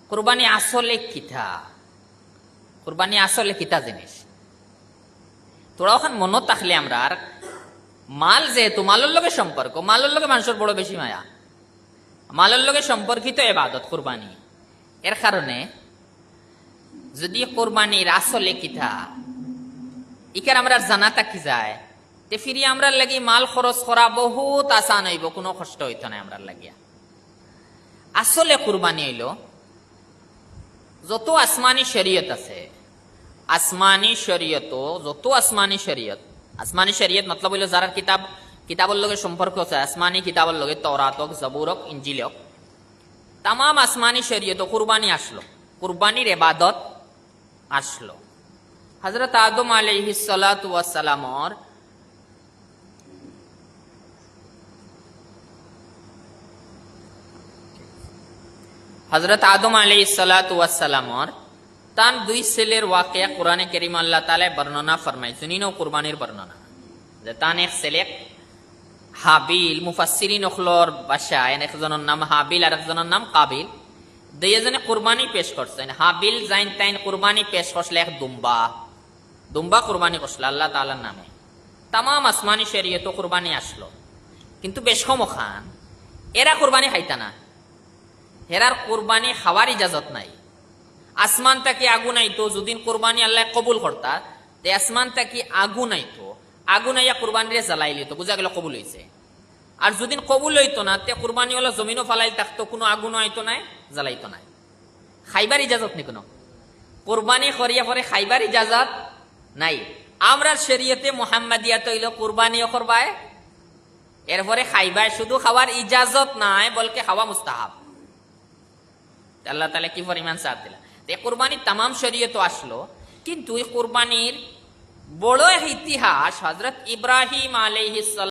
কুরবানি আসলে কিতা, কুরবানি আসলে কিতা জিনিস তোরা ওখান মনত থাকলে আমরা আর মাল যেহেতু মালের লগে সম্পর্ক, মালের লগে মানুষের বড় বেশি মায়া, মালের লগে সম্পর্কিত এবাদত কুরবানি। এর কারণে যদি কোরবানির আসলে কিতা ইকার আমরা জানা থাকি যায়, তে ফিরি আমরা লাগি মাল খরচ করা বহুত আসান হইব, কোনো কষ্ট হইতো না আমরা লাগিয়া। আসলে কুরবানি হইল যত আসমানি শরীয়ত আছে, আসমানি শরীয়ত যত আসমানি শরীয়ত, আসমানি শরীয়ত মতলব হইল যারা কিতাবের লগে সম্পর্ক আছে, আসমানি কিতাবের লগে তওরাত হোক, জবুর হোক, ইনজিল হোক, তাম আসমানি শরীয়ত কুরবানি আসলো, কুরবানির ইবাদত আসলো। হযরত আদম আলাইহিস সালাতু ওয়াস সালামর হযরত আদম আলাইহিস সালাতু ওয়াস সালামর তান দুই ছেলের ওয়াকিয়া কোরআনে কারীম আল্লাহ তাআলা বর্ণনা ফরমাইছেন, ইনো কুরবানির বর্ণনা। যে তান এক ছেলে হাবিল, মুফাসসিরিন ওখলর ভাষায় একজনের নাম হাবিল আর একজনের নাম কাবিল, দুইজনে কুরবানি পেশ করছেন। হাবিল যাইন তাইন কুরবানি পেশ করলে এক দুম্বা কুরবানি করছিল আল্লাহ তাআলার নামে। তাম আসমানি শরীয়ত কুরবানি আসলো, কিন্তু বেশ কম খান এরা কুরবানি খাইতা না, হেরার কুরবানি খাওয়ার ইজাজত নাই। আসমান তাকে আগুন আইতো, যদিন কুরবানি আল্লাহ কবুল করতা, তে আসমান তাকে আগুন আইতো, আগুন আইয়া কুরবানি রে জ্বালাই লিত, বুঝা গেল কবুল হয়েছে। আর যদিন কবুল হইতো না, তে কুরবানি হলো জমিনও ফালাই থাকতো, কোনো আগুনও আইতো নাই, জ্বালাইতো নাই। খাইবার ইজাজত নি কোনো, কুরবানি করিয়া পরে খাইবার ইজাজত নাই। আমরা শরীয়তে মুহাম্মাদিয়াত হইল কুরবানিও করবায়, এরপরে খাইবায়, শুধু খাওয়ার ইজাজত নাই, বলকে খাওয়া মুস্তাহাব। আল্লাহ তাআলা কি পরিমাণ সাথ দিলা। কুরবানির তামাম শরীয়ত আসলো, কিন্তু এই কুরবানির বড় ইতিহাস হযরত ইব্রাহিম আলাইহিস সালাম